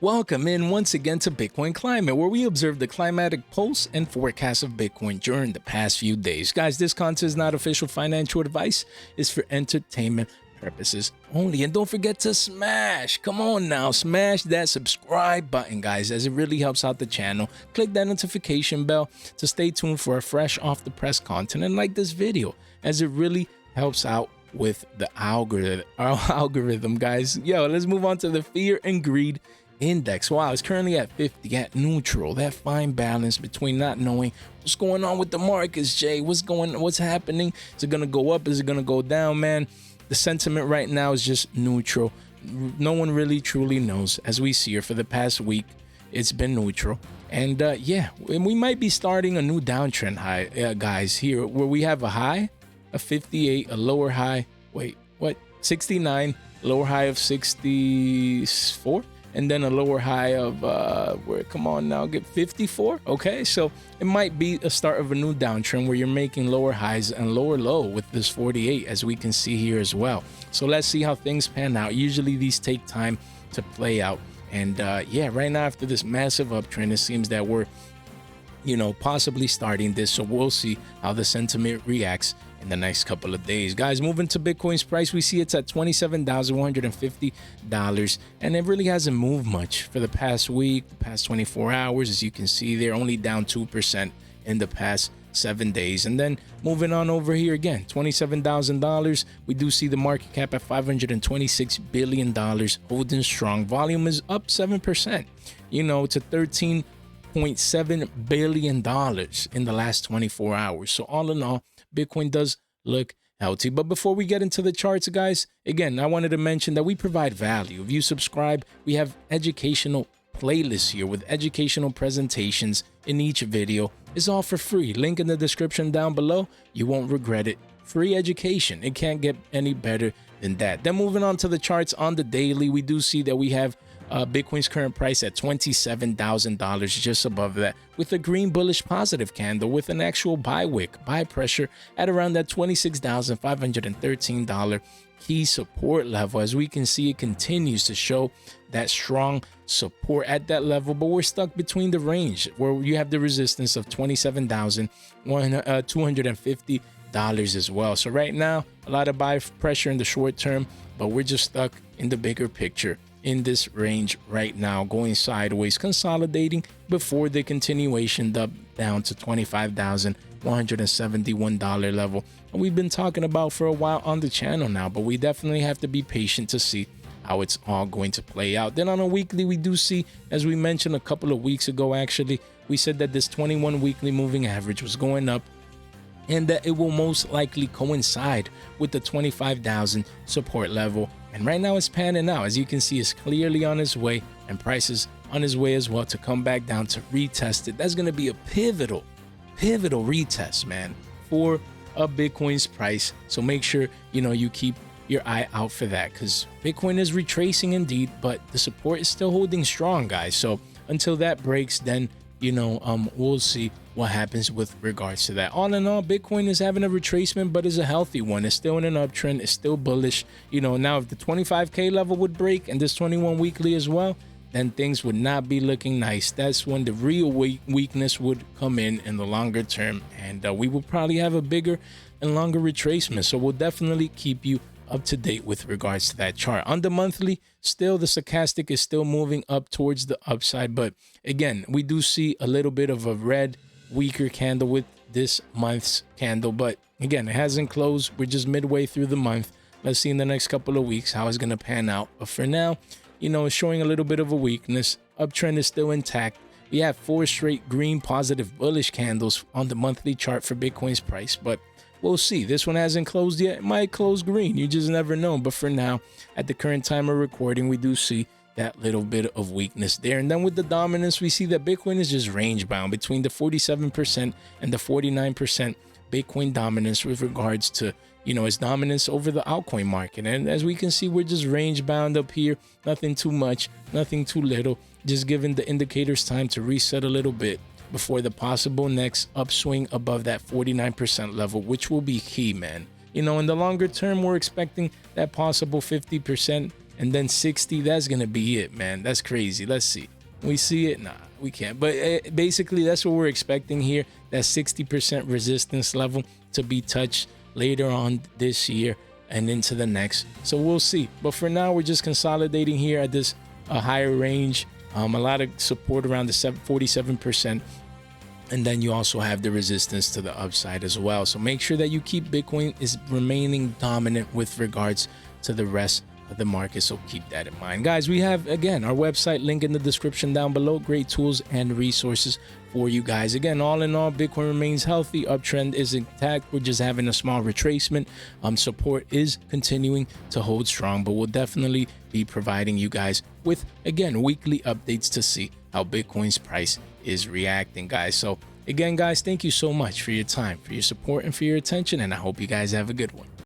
Welcome in once again to Bitcoin Climate, where we observe the climatic pulse and forecast of Bitcoin during the past few days. Guys, this content is not official financial advice, it's for entertainment purposes only. And don't forget to smash that subscribe button, guys, as it really helps out the channel. Click that notification bell to stay tuned for a fresh off the press content, and like this video as it really helps out with the algorithm, guys. Yo, let's move on to the fear and greed index. Wow, it's currently at 50, at neutral. That fine balance between not knowing what's going on with the markets. Jay, what's happening? Is it gonna go up? Is it gonna go down, man? The sentiment right now is just neutral. No one really truly knows. As we see here for the past week, it's been neutral. And yeah, we might be starting a new downtrend high, guys, here where we have a high of 58, a lower high, 69, lower high of 64, and then a lower high of get 54. Okay, so it might be a start of a new downtrend where you're making lower highs and lower low with this 48, as we can see here as well. So let's see how things pan out. Usually these take time to play out, and yeah, right now after this massive uptrend, it seems that we're possibly starting this. So we'll see how the sentiment reacts in the next couple of days. Guys, moving to Bitcoin's price, we see it's at $27,150, and it really hasn't moved much for the past week, the past 24 hours. As you can see, they're only down 2% in the past 7 days. And then moving on over here again, $27,000. We do see the market cap at $526 billion, holding strong. Volume is up 7%, to $13.7 billion in the last 24 hours. So all in all, Bitcoin does look healthy. But before we get into the charts, guys, again, I wanted to mention that we provide value. If you subscribe, we have educational playlists here with educational presentations in each video. It's all for free. Link in the description down below. You won't regret it. Free education. It can't get any better than that. Then moving on to the charts on the daily, we do see that we have Bitcoin's current price at $27,000, just above that, with a green bullish positive candle with an actual buy wick, buy pressure at around that $26,513 key support level. As we can see, it continues to show that strong support at that level, but we're stuck between the range where you have the resistance of $27,250 as well. So right now, a lot of buy pressure in the short term, but we're just stuck in the bigger picture in this range right now, going sideways, consolidating before the continuation down to $25,171 level. And we've been talking about for a while on the channel now, but we definitely have to be patient to see how it's all going to play out. Then on a weekly, we do see, as we mentioned a couple of weeks ago, actually, we said that this 21 weekly moving average was going up, and that it will most likely coincide with the 25,000 support level. And right now it's panning out. As you can see, it's clearly on its way, and price is on its way as well to come back down to retest it. That's going to be a pivotal retest, man, for a Bitcoin's price. So make sure, you keep your eye out for that, because Bitcoin is retracing indeed, but the support is still holding strong, guys. So until that breaks, then we'll see what happens with regards to that. All in all, Bitcoin is having a retracement, but is a healthy one. It's still in an uptrend. It's still bullish. Now if the 25K level would break and this 21 weekly as well, then things would not be looking nice. That's when the real weakness would come in the longer term, and we will probably have a bigger and longer retracement. So we'll definitely keep you up to date with regards to that chart. On the monthly, still the stochastic is still moving up towards the upside, but again, we do see a little bit of a red weaker candle with this month's candle, but again, it hasn't closed. We're just midway through the month. Let's see in the next couple of weeks how it's going to pan out, but for now, it's showing a little bit of a weakness. Uptrend is still intact. We have 4 straight green positive bullish candles on the monthly chart for Bitcoin's price, but we'll see. This one hasn't closed yet. It might close green. You just never know. But for now, at the current time of recording, we do see that little bit of weakness there. And then with the dominance, we see that Bitcoin is just range bound between the 47% and the 49% Bitcoin dominance with regards to, its dominance over the altcoin market. And as we can see, we're just range bound up here. Nothing too much, nothing too little. Just giving the indicators time to reset a little bit before the possible next upswing above that 49% level, which will be key, man. In the longer term, we're expecting that possible 50% and then 60. That's gonna be it, man. That's crazy. Let's see. We see it? Nah, we can't. But basically, that's what we're expecting here. That 60% resistance level to be touched later on this year and into the next. So we'll see. But for now, we're just consolidating here at this higher range. A lot of support around the 47%. And then you also have the resistance to the upside as well. So make sure that you keep Bitcoin is remaining dominant with regards to the rest of the market. So keep that in mind. Guys, we have, again, our website link in the description down below. Great tools and resources for you guys. Again, all in all, Bitcoin remains healthy. Uptrend is intact. We're just having a small retracement. Support is continuing to hold strong, but we'll definitely be providing you guys with, again, weekly updates to see how Bitcoin's price is reacting, guys. So again, guys, thank you so much for your time, for your support, and for your attention, and I hope you guys have a good one.